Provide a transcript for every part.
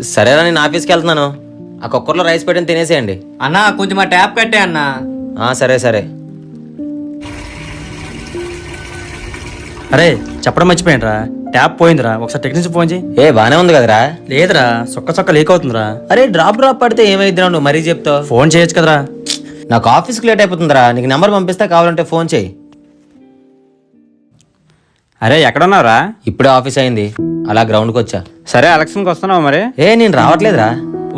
సరేరా, నేను ఆఫీస్కి వెళ్తున్నాను. ఆ కుక్కర్లో రైస్ పెట్టిన తినేసేయండి. అన్నా కొంచెం ఆ ట్యాప్ కట్టే అన్నా. సరే సరే. అరే చెప్పడం మర్చిపోయినరా, ట్యాప్ పోయిందిరా, ఒకసారి టెక్నీషియన్ ఫోన్ చేయి. బానే ఉంది కదరా? లేదురా, సొక్క లీక్ అవుతుందిరా. అరే డ్రాప్ పడితే ఏమైద్దిరా, నువ్వు మరీ చెప్తావు. ఫోన్ చేయొచ్చు కదరా. నాకు ఆఫీస్కి లేట్ అయిపోతుందిరా. నీకు నెంబర్ పంపిస్తా, కావాలంటే ఫోన్ చేయి. అరే ఎక్కడున్నావురా? ఇప్పుడే ఆఫీస్ అయింది, అలా గ్రౌండ్కి వచ్చా. సరే ఎలక్షన్కి వస్తున్నావు మరి? నేను రావట్లేదురా.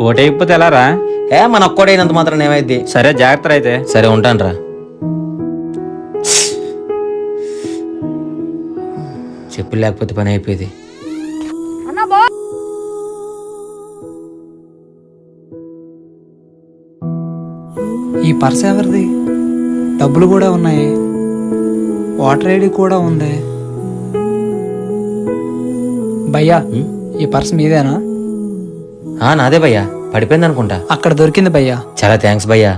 ఓటైపోతే ఎలా రా? మన ఒక్కడైనంత మాత్రం ఏమైద్ది. సరే జాగ్రత్త అయితే. సరే ఉంటానురా. చెప్పులు లేకపోతే పని అయిపోయింది. ఈ పర్స్ ఎవరిది? డబ్బులు కూడా ఉన్నాయి, వాటర్ ఐడి కూడా ఉంది. భయ్యా ఈ పర్స్ మీదేనా? నాదే భయ్యా, పడిపోయింది అనుకుంటా. అక్కడ దొరికింది భయ్యా. చాలా థ్యాంక్స్ భయ్యా.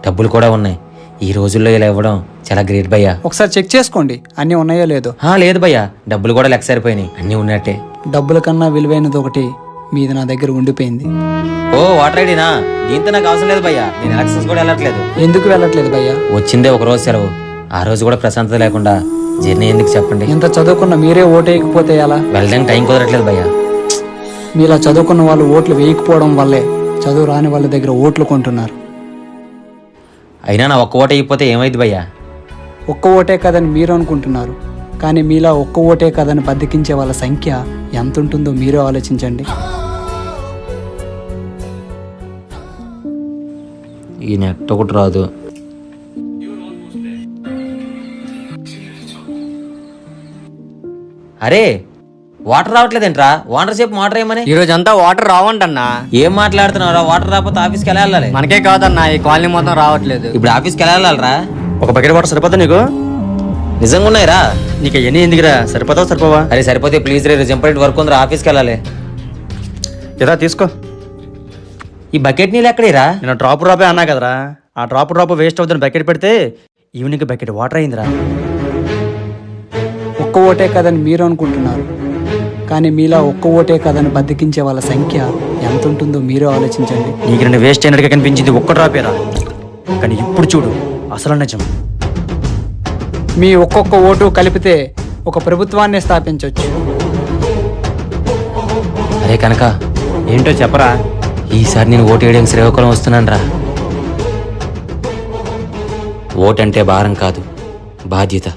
డబ్బులు కూడా ఉన్నాయి. ఈ రోజుల్లో ఇలా ఇవ్వడం చాలా గ్రేట్ భయ్యా. ఒకసారి చెక్ చేసుకోండి అన్నీ ఉన్నాయో లేదో. లేదు భయ్యా, డబ్బులు కూడా లెక్క సరిపోయినాయి, అన్నీ ఉన్నట్టే. డబ్బుల కన్నా విలువైనది ఒకటి మీది నా దగ్గర ఉండిపోయింది. వాటర్ ఐడినా? దీంతో నాకు అవసరం లేదు భయ్యా, నేను ఎలక్షన్స్ కూడా వెళ్ళట్లేదు. ఎందుకు వెళ్ళట్లేదు భయ్యా? వచ్చిందే ఒక రోజు సెలవు, ఆ రోజు కూడా ప్రశాంతత లేకుండా జర్నీ ఎందుకు చెప్పండి. ఇంత చదువుకున్న మీరే ఓటు వేయకపోతే ఎలా? వెళ్ళడానికి టైం కుదరట్లేదు భయ్యా. మీలా చదువుకున్న వాళ్ళు ఓట్లు వేయకపోవడం వల్లే చదువు రాని వాళ్ళ దగ్గర ఓట్లు కొంటున్నారు. అయినా నా ఒక్క ఓటు అయిపోతే ఏమైంది భయ్యా? ఒక్క ఓటే కదని మీరు అనుకుంటున్నారు, కానీ మీలా ఒక్క ఓటే కదని బద్దకించే వాళ్ళ సంఖ్య ఎంత ఉంటుందో మీరే ఆలోచించండి. ఈ నెట్ ఒకటి రాదు. అరే వాటర్ రావట్లేదేంట్రా? వాటర్ సేపు వాటర్ ఏమని? ఈ రోజు అంతా వాటర్ రావంటన్నా. ఏం మాట్లాడుతున్నారా? వాటర్ రాకపోతే ఆఫీస్కి ఎలా వెళ్ళాలి? మనకే కాదన్నా, ఈ కాలనీ మొత్తం రావట్లేదు. ఇప్పుడు ఆఫీస్కి ఎలా వెళ్ళాలరా? ఒక బకెట్ వాటర్ సరిపోతా నీకు? నిజంగా ఉన్నాయిరా? నీకు ఎన్ని ఎందుకురా, సరిపోతావు సరిపోవా? అరే సరిపోతే ప్లీజ్ రే, ఇంపార్టెంట్ వర్క్ ఉందిరా, ఆఫీస్కి వెళ్ళాలి. ఇదా తీసుకో. ఈ బకెట్ నీళ్ళు ఎక్కడేరా? నేను డ్రాప్ అన్నా కదరా, ఆ డ్రాప్ వేస్ట్ అవుతుంది. బకెట్ పెడితే ఈవినింగ్ బకెట్ వాటర్ అయిందిరా. ఒక్క ఓటే కదని మీరు అనుకుంటున్నారు, కానీ మీలా ఒక్క ఓటే కదని బద్దకించే వాళ్ళ సంఖ్య ఎంత ఉంటుందో మీరే ఆలోచించండి. నీకు నేను వేస్ట్ అయినట్టుగా కనిపించింది ఒక్క డ్రాపేరా, కానీ ఇప్పుడు చూడు అసలు నిజం. మీ ఒక్కొక్క ఓటు కలిపితే ఒక ప్రభుత్వాన్ని స్థాపించవచ్చు. అరే కనుక ఏంటో చెప్పరా? ఈసారి నేను ఓటు వేయడానికి శ్రీకాకుళం వస్తున్నాను రా. ఓటంటే భారం కాదు, బాధ్యత.